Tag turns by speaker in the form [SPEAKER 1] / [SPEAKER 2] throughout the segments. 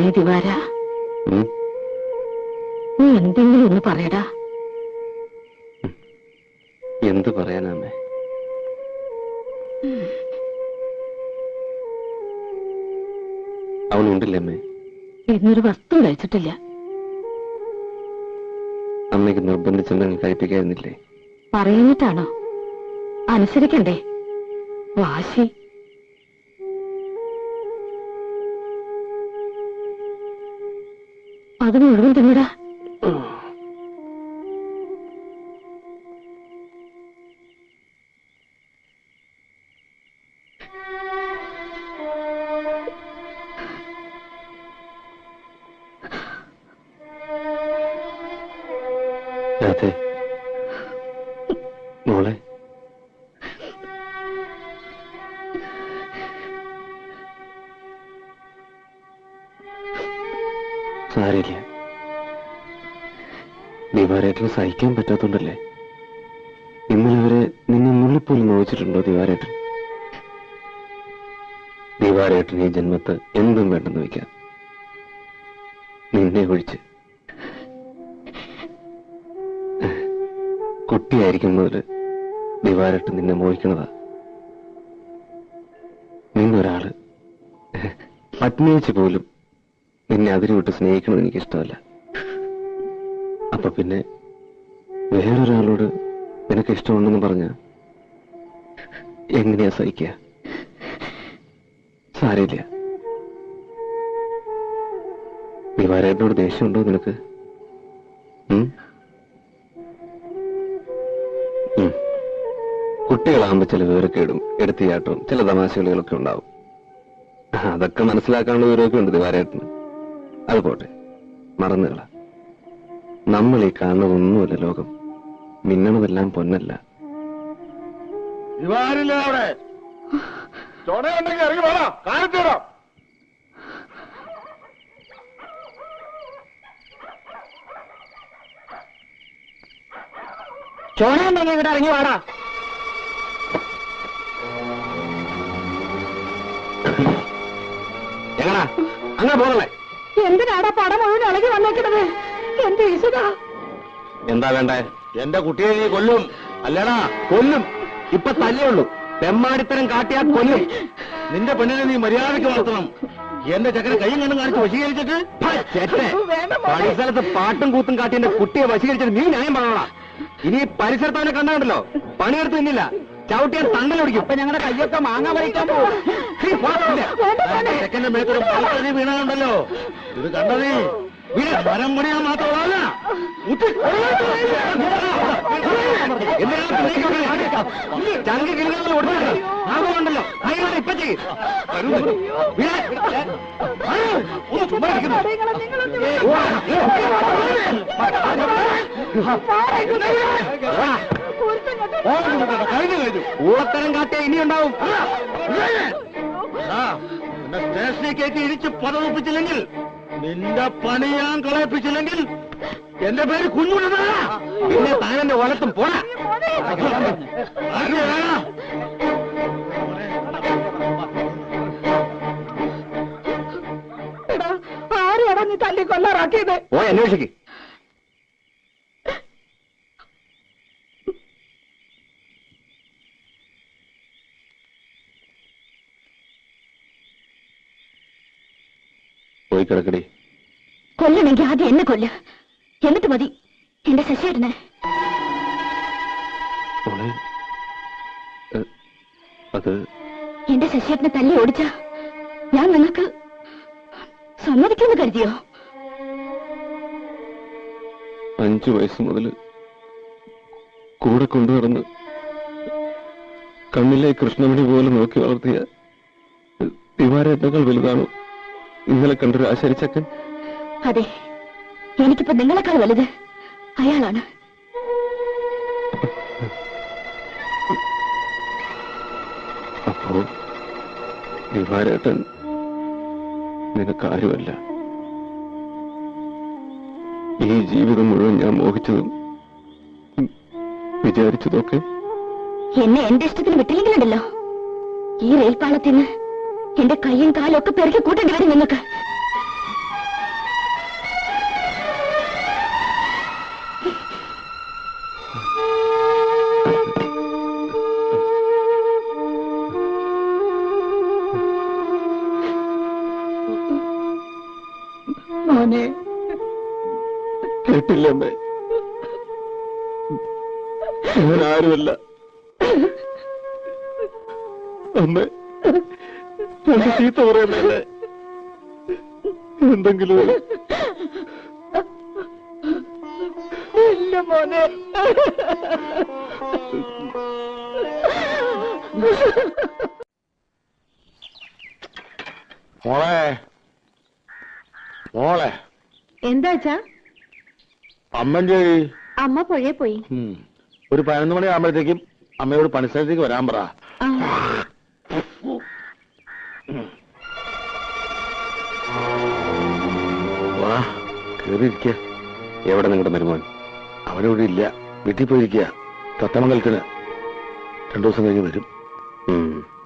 [SPEAKER 1] മോനെ ദിവാര, നീ എന്തെങ്കിലും ഒന്ന് പറയടാ.
[SPEAKER 2] എന്ത് പറയാനാമേ? അവനുണ്ടല്ലേ അമ്മേ?
[SPEAKER 1] ഇന്നൊരു വസ്തു കഴിച്ചിട്ടില്ല.
[SPEAKER 2] അമ്മയ്ക്ക് നിർബന്ധിച്ചെന്തെങ്കിലും കഴിപ്പിക്കായിരുന്നില്ലേ?
[SPEAKER 1] പറയുന്നിട്ടാണോ? അനുസരിക്കണ്ടേ? വാശി. അത് മുഴുവൻ തിന്നടാ.
[SPEAKER 2] മോളെ, സാരില്ല. ദിവാരേട്ടന് സഹിക്കാൻ പറ്റാത്തോണ്ടല്ലേ? ഇന്നലെ വരെ നിന്നെ നുള്ളിപ്പോലും നോവിച്ചിട്ടുണ്ടോ ദിവാരേട്ടൻ? ദിവാരേട്ടൻ ഈ ജന്മത്ത് എന്തും വേണ്ടെന്ന് വയ്ക്കാം, നിന്നെ ഒഴിച്ച്. കുട്ടിയായിരിക്കും മുതല് ദിവാരേട്ടൻ നിന്നെ മോഹിക്കണതാ. നിന്നൊരാള് പത്നിയിച്ച് പോലും നിന്നെ അതിരുവിട്ട് സ്നേഹിക്കണമെന്ന് എനിക്കിഷ്ടമല്ല. അപ്പൊ പിന്നെ വേറൊരാളോട് നിനക്ക് ഇഷ്ടമുണ്ടെന്ന് പറഞ്ഞ എങ്ങനെയാ സഹിക്കുക? സാരമില്ല. ദിവാരേട്ടനോട് ദേഷ്യമുണ്ടോ നിനക്ക്? കുട്ടികളാകുമ്പോ ചില വിവരക്കേടും എടുത്തിയാട്ടവും ചില തമാശകളികളൊക്കെ ഉണ്ടാവും. അതൊക്കെ മനസ്സിലാക്കാനുള്ള വിവരമൊക്കെ ഉണ്ട് ദിവാരേട്ടന്. അത് പോട്ടെ, മറന്നുകള. നമ്മൾ ഈ കാണുന്നതൊന്നുമല്ല ലോകം. മിന്നണതെല്ലാം പൊന്നല്ല.
[SPEAKER 1] ചോണയുണ്ടെങ്കിൽ ഇവിടെ ഇറങ്ങി വാടാ.
[SPEAKER 2] എങ്ങനാ അങ്ങനെ പോകുന്നേ?
[SPEAKER 1] എന്തിനാടാ പടം മുഴുവൻ ഇളകി വന്നേക്കുന്നത്? എന്റെ ഈശ്വര,
[SPEAKER 2] എന്താ വേണ്ടേ?
[SPEAKER 3] എന്റെ കുട്ടിയെ നീ കൊല്ലും. അല്ലടാ, കൊല്ലും. ഇപ്പൊ തല്ലേയുള്ളൂ. തെമ്മാടിത്തരം കാട്ടിയാൽ കൊല്ലും. നിന്റെ പെണ്ണിനെ നീ മര്യാദയ്ക്ക് വളർത്തണം. എന്റെ ചക്കര കൈയും കണ്ണും കാണിച്ച് വശീകരിച്ചിട്ട് പരിസരത്ത് പാട്ടും കൂത്തും കാട്ടി എന്റെ കുട്ടിയെ വശീകരിച്ചിട്ട് നീ ന്യായം പറയണ. ഇനി പരിസരത്ത് അവനെ കണ്ടാണ്ടല്ലോ പണിയെടുത്ത് നിന്നില്ല, ചവിട്ടിയാൻ തണ്ടലൊടിക്കും. അപ്പൊ ഞങ്ങളുടെ കയ്യൊക്കെ മാങ്ങ വഹിക്കാൻ പോകും. ചെക്കന്റെ മേത്തൊരു പഴുത്തരി വീണുണ്ടല്ലോ, ഇത് കണ്ടതേ മരം പണിയാൻ മാത്രമല്ല ചങ്കി കിളികളിൽ ഒട്ടുണ്ടല്ലോ. അതിനാണ് ഇപ്പൊ ചെയ്യും. ഊളത്തരം കാട്ടിയ ഇനിയുണ്ടാവും. സ്റ്റേഷനിൽ കയറ്റി ഇടിച്ച് പതവിപ്പിച്ചില്ലെങ്കിൽ, നിന്റെ പണി ഞാൻ കളയിപ്പിച്ചില്ലെങ്കിൽ എന്റെ പേര് കുഞ്ഞുണ്ണ. പിന്നെ താനെന്റെ വലത്തും പോടാ.
[SPEAKER 1] ആരെയാടാ നീ തല്ലി കൊല്ലാറാക്കിയത്?
[SPEAKER 2] ഓ അന്വേഷിക്ക്. പോയി കിടക്കടി.
[SPEAKER 1] കൊല്ലണമെങ്കിൽ ആദ്യം എന്നെ കൊല്ല, എന്നിട്ട് മതി എന്റെ ശശിയേട്ടനെ.
[SPEAKER 2] അത്
[SPEAKER 1] എന്റെ ശശിയേട്ടനെ തല്ലി ഓടിച്ച ഞാൻ നിങ്ങൾക്ക് സമ്മതിക്കുമെന്ന് കരുതിയോ?
[SPEAKER 2] 5 വയസ്സ് മുതൽ കൂടെ കൊണ്ടുവന്ന് കണ്ണിലെ കൃഷ്ണമണി പോലെ നോക്കി വളർത്തിയ ദിവാരേട്ടനേക്കാൾ വലുതാണോ ഇന്നലെ കണ്ടൊരു ആശാരിച്ചക്കൻ?
[SPEAKER 1] അതെ, എനിക്കിപ്പോ നിങ്ങളെക്കാൾ വലുത് അയാളാണ്.
[SPEAKER 2] അപ്പോ ദിവാരേട്ടൻ നിനക്കാരുമല്ല. ഈ ജീവിതം മുഴുവൻ ഞാൻ മോഹിച്ചതും വിചാരിച്ചതൊക്കെ
[SPEAKER 1] എന്നെ എന്റെ ഇഷ്ടത്തിന് വിട്ടില്ലെങ്കിലുണ്ടല്ലോ, ഈ റെയിൽപാളത്തിൽ നിന്ന് എന്റെ കൈയും കാലും ഒക്കെ പെറുക്കി കൂട്ടേണ്ടി വരും നിങ്ങൾക്ക്. മോനെ
[SPEAKER 3] കേട്ടില്ല അമ്മേ, ഞാൻ ആരുമല്ല. അമ്മേ, രണ്ട് ചീത്ത പറയുന്നല്ലേ എന്തെങ്കിലും
[SPEAKER 1] ഇല്ല മോനെ.
[SPEAKER 3] മോളെ മോളെ
[SPEAKER 1] എന്താ വെച്ചാ?
[SPEAKER 3] അമ്മന്റെ
[SPEAKER 1] അമ്മ പുഴയെ പോയി.
[SPEAKER 3] ഒരു 11 മണി ആകുമ്പോഴത്തേക്കും അമ്മയോട് പണിസ്ഥലത്തേക്ക് വരാൻ പറ. വാ, കേറിയിരിക്ക.
[SPEAKER 2] എവിടെ നിങ്ങളുടെ മരുമോൻ?
[SPEAKER 3] അവനോട് ഇല്ല, വീട്ടിൽ പോയിരിക്കുക. തത്തമംഗലത്തിന് 2 ദിവസം കഴിഞ്ഞ് വരും.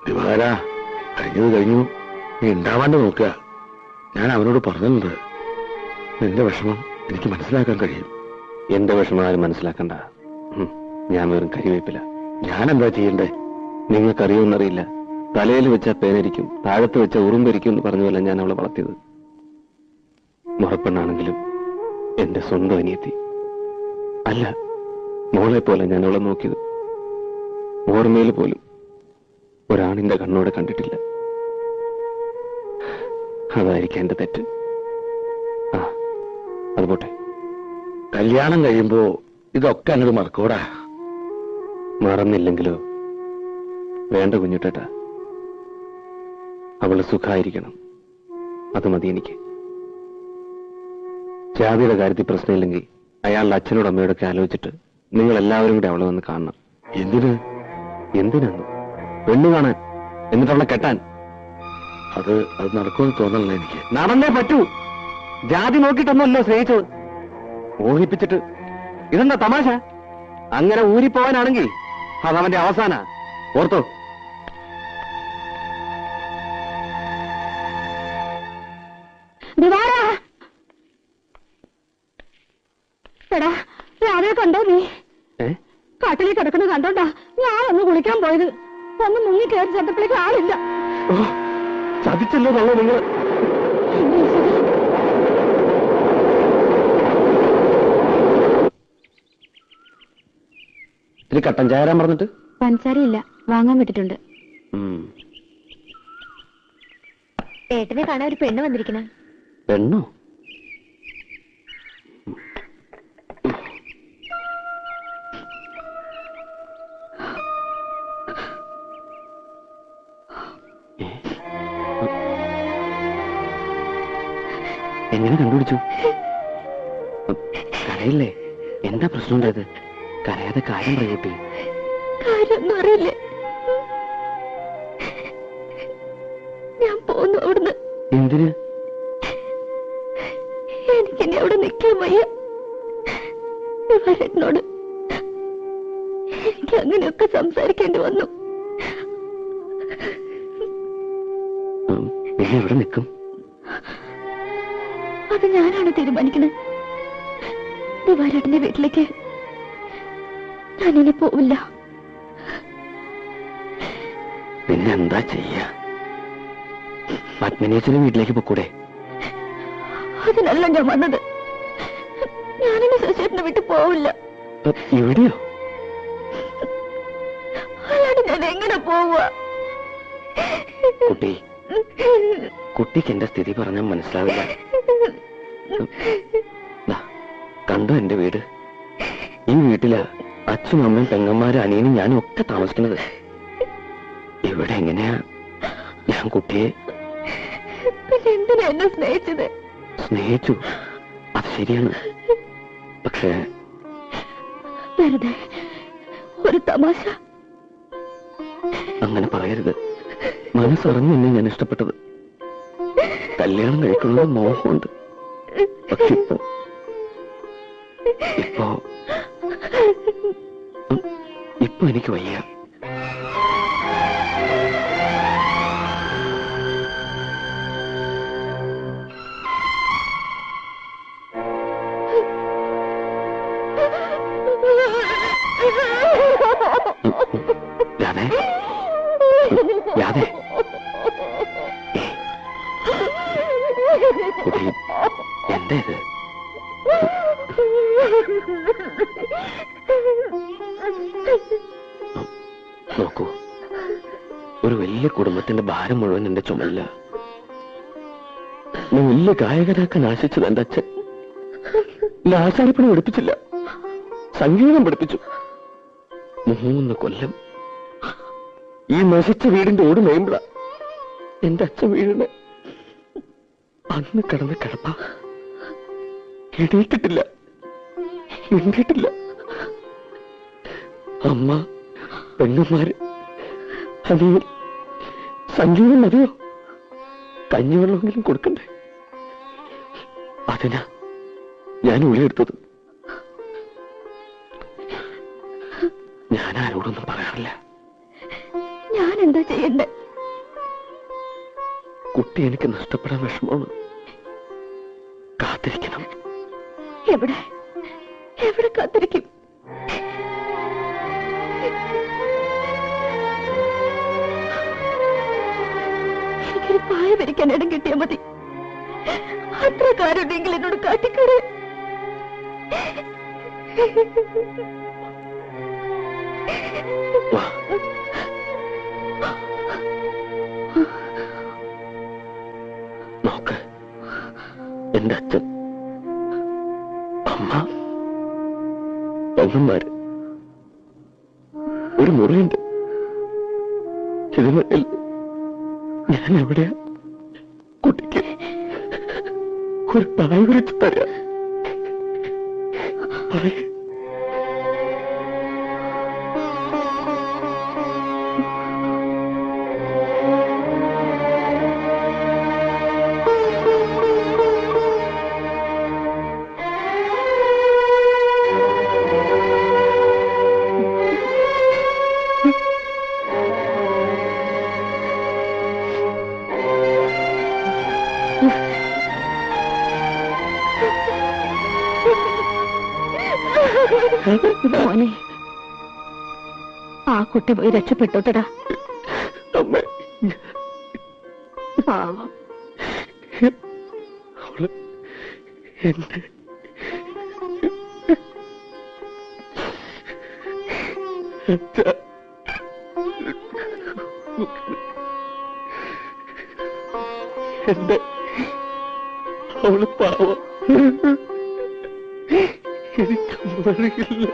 [SPEAKER 3] ദിവാര, കഴിഞ്ഞത് കഴിഞ്ഞു, നീ ഉണ്ടാവാണ്ട് നോക്കുക. ഞാൻ അവനോട് പറഞ്ഞിട്ടുണ്ട്, നിന്റെ വിഷമം എനിക്ക് മനസ്സിലാക്കാൻ കഴിയും.
[SPEAKER 2] എന്റെ വിഷമം ആരും മനസ്സിലാക്കണ്ട. ഞാൻ വെറും കരിവേപ്പില.
[SPEAKER 3] ഞാൻ എന്താ ചെയ്യണ്ടേ?
[SPEAKER 2] നിങ്ങൾക്കറിയുമെന്നറിയില്ല, തലയിൽ വെച്ച പേനരിക്കും, താഴത്ത് വെച്ച ഉറുമ്പരിക്കും എന്ന് പറഞ്ഞുവല്ല ഞാൻ അവളെ വളർത്തിയത്. മുറപ്പെണ്ണാണെങ്കിലും എന്റെ സ്വന്തം അനിയത്തി അല്ല, മോളെ പോലെ ഞാൻ അവളെ നോക്കിയത്. ഓർമ്മയിൽ പോലും ഒരാണിന്റെ കണ്ണോടെ കണ്ടിട്ടില്ല. അതായിരിക്കും എന്റെ തെറ്റ്. അത് പോട്ടെ.
[SPEAKER 3] കല്യാണം കഴിയുമ്പോ ഇതൊക്കെ അങ്ങോട്ട് മറക്കൂടാ.
[SPEAKER 2] മറന്നില്ലെങ്കിലോ? വേണ്ട കുഞ്ഞുട്ടേട്ടാ, അവള് സുഖായിരിക്കണം, അത് മതി എനിക്ക്. ജാതിയുടെ കാര്യത്തിൽ പ്രശ്നമില്ലെങ്കിൽ അയാളുടെ അച്ഛനോടും അമ്മയോടൊക്കെ ആലോചിച്ചിട്ട് നിങ്ങൾ എല്ലാവരും കൂടെ അവളെ വന്ന് കാണണം. എന്തിനാണ്? പെണ്ണു കാണാൻ, എന്നിട്ട് അവളെ കെട്ടാൻ.
[SPEAKER 3] അത് നടക്കുമെന്ന് തോന്നല്ല എനിക്ക്.
[SPEAKER 2] നടന്നേ പറ്റൂ. ജാതി നോക്കിയിട്ടൊന്നുമല്ലോ സ്നേഹിച്ചത്, മോഹിപ്പിച്ചിട്ട്. ഇതെന്താ തമാശ? അങ്ങനെ ഊരിപ്പോവാനാണെങ്കിൽ അതവന്റെ അവസാന. ഓർത്തോ?
[SPEAKER 1] എടാ, രാവിലെ കണ്ടോ നീ? കാട്ടിൽ കിടക്കുന്നത് കണ്ടോണ്ടാ ഞാനൊന്ന് കുളിക്കാൻ പോയത്. ഒന്ന് മുങ്ങി കയറി ചെന്നപ്പോഴേക്ക് ആളില്ല.
[SPEAKER 2] ചതിച്ചല്ലോ തള്ളോ നിങ്ങൾ. ഇത്തിരി കട്ടൻ ചായ തരാൻ പറഞ്ഞിട്ട്?
[SPEAKER 1] പഞ്ചസാരയില്ല, വാങ്ങാൻ വിട്ടിട്ടുണ്ട്. ഏട്ടനെ കാണാൻ ഒരു പെണ്ണ് വന്നിരിക്കണ.
[SPEAKER 2] പെണ്ണോ? എങ്ങനെ കണ്ടുപിടിച്ചു? കരയില്ലേ? എന്താ പ്രശ്നം ഉണ്ടായത്? കരയാതെ കാര്യം പറയൂട്ടി.
[SPEAKER 1] കാര്യമൊന്നും അറിയില്ലേ? ഞാൻ പോന്നു അവിടുന്ന്.
[SPEAKER 2] എന്തിന്?
[SPEAKER 1] എനിക്കിനി അവിടെ നിൽക്കാൻ വയ്യ. വരനോട് എനിക്ക് അങ്ങനെയൊക്കെ സംസാരിക്കേണ്ടി വന്നു.
[SPEAKER 2] പിന്നെ എവിടെ നിൽക്കും?
[SPEAKER 1] അത് ഞാനാണ് തീരുമാനിക്കുന്നത്. ദിവാരേട്ടന്റെ വീട്ടിലേക്ക് ഞാനിനി പോവില്ല.
[SPEAKER 2] പിന്നെ എന്താ ചെയ്യ? പത്മിനീച്ചന്റെ വീട്ടിലേക്ക് പൊക്കൂടെ?
[SPEAKER 1] അതിനല്ല ഞാൻ വന്നത്. ഞാനിനി ശശിയേട്ടനെ വിട്ടു പോവില്ല.
[SPEAKER 2] എവിടെയോ?
[SPEAKER 1] അല്ലാണ്ട് ഞാൻ എങ്ങനെ പോവുക?
[SPEAKER 2] കുട്ടിക്ക് എന്റെ സ്ഥിതി പറഞ്ഞാൽ മനസ്സിലാവില്ല. കണ്ടോ എന്റെ വീട്? ഈ വീട്ടിലാ അച്ഛനും അമ്മയും പെങ്ങന്മാരും അനിയനും ഞാനും ഒക്കെ താമസിക്കുന്നത്. ഇവിടെ എങ്ങനെയാ ഞാൻ കുട്ടിയെ?
[SPEAKER 1] പിന്നെ എന്തിനാ എന്നെ സ്നേഹിച്ചത്?
[SPEAKER 2] സ്നേഹിച്ചു, അത് ശരിയാണ്. പക്ഷേ
[SPEAKER 1] വെറുതെ ഒരു തമാശ.
[SPEAKER 2] അങ്ങനെ പറയരുത്. മനസ്സറിഞ്ഞ് എന്നെ ഞാൻ ഇഷ്ടപ്പെട്ടത്. കല്യാണം കഴിക്കുന്നത് മോഹമുണ്ട്. പക്ഷെ ഇപ്പൊ എനിക്ക് വയ്യ. രാധേ, രാധേ, എന്താ ഇത്? നോക്കൂ, ഒരു വലിയ കുടുംബത്തിന്റെ ഭാരം മുഴുവൻ എന്റെ ചുമല്ല. വലിയ ഗായകനാക്കാൻ ആശിച്ചത് എന്റെ അച്ഛൻ. ആശാരിപ്പണി പഠിപ്പിച്ചില്ല, സംഗീതം പഠിപ്പിച്ചു. 3 കൊല്ലം ഈ നശിച്ച വീടിന്റെ ഓട് മേയുമ്പള എന്റെ അച്ഛൻ വീടിന്. അന്ന് കിടന്ന് കിടപ്പ എണീറ്റിട്ടില്ല, മിണ്ടിയിട്ടില്ല. അമ്മ, പെണ്ണുമാര്, അനിയൻ, സംഗീതം മതിയോ? കഞ്ഞിവെള്ളമെങ്കിലും കൊടുക്കണ്ടേ? അതിനാ ഞാൻ ഉള്ളിയെടുത്തത്. ഞാൻ ആരോടൊന്നും പറയാറില്ല.
[SPEAKER 1] ഞാൻ എന്താ ചെയ്യണ്ടേ?
[SPEAKER 2] കുട്ടി എനിക്ക് നഷ്ടപ്പെടാൻ വിഷമമാണ്. കാത്തിരിക്കണം.
[SPEAKER 1] എവിടെ എവിടെ കാത്തിരിക്കും? എനിക്കൊരു പായ വരിക്കാൻ ഇടം കിട്ടിയാൽ മതി. അത്ര കാരുണ്ടെങ്കിൽ എന്നോട് കാട്ടിക്കൂടെ?
[SPEAKER 2] നോക്ക്, എന്റെ അച്ഛൻ, അമ്മ, പെങ്ങന്മാര്, ഒരു മുറിയുണ്ട്. ഇതിനിടയിൽ ഞാൻ എവിടെയാ? കുട്ടിക്ക് ഒരു പായ വിരിച്ചു തരാം.
[SPEAKER 1] മോനെ, ആ കുട്ടി പോയി രക്ഷപ്പെട്ടോട്ടടാ. പാവം.
[SPEAKER 2] അവള് എന്റെ എന്റെ അവള് പാവം. എനിക്ക് മറിയില്ല.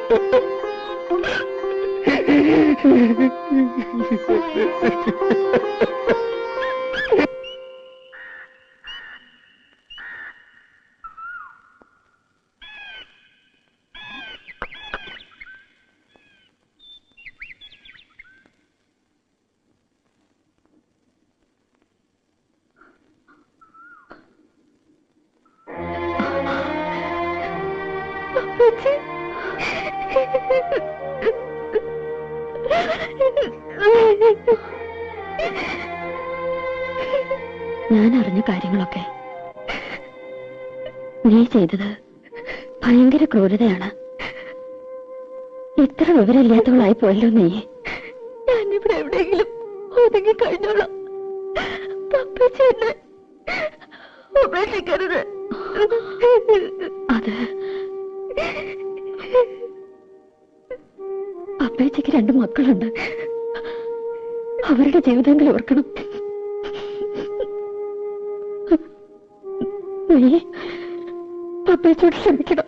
[SPEAKER 1] ഞാൻ അറിഞ്ഞ കാര്യങ്ങളൊക്കെ നീ ചെയ്തത് ഭയങ്കര ക്രൂരതയാണ്. ഇത്ര വിവരമില്ലാത്തവളായി പോയല്ലോ നീ. ഞാനിവിടെ എവിടെയെങ്കിലും ഒതുങ്ങി കഴിഞ്ഞോളാം. ഉപേക്ഷിക്കരുത്. അത് അപ്പേച്ചയ്ക്ക് 2 മക്കളുണ്ട്. അവരുടെ ജീവിതമെങ്കിലും ഓർക്കണം. നീ അപ്പേച്ചോട് ക്ഷമിക്കണം.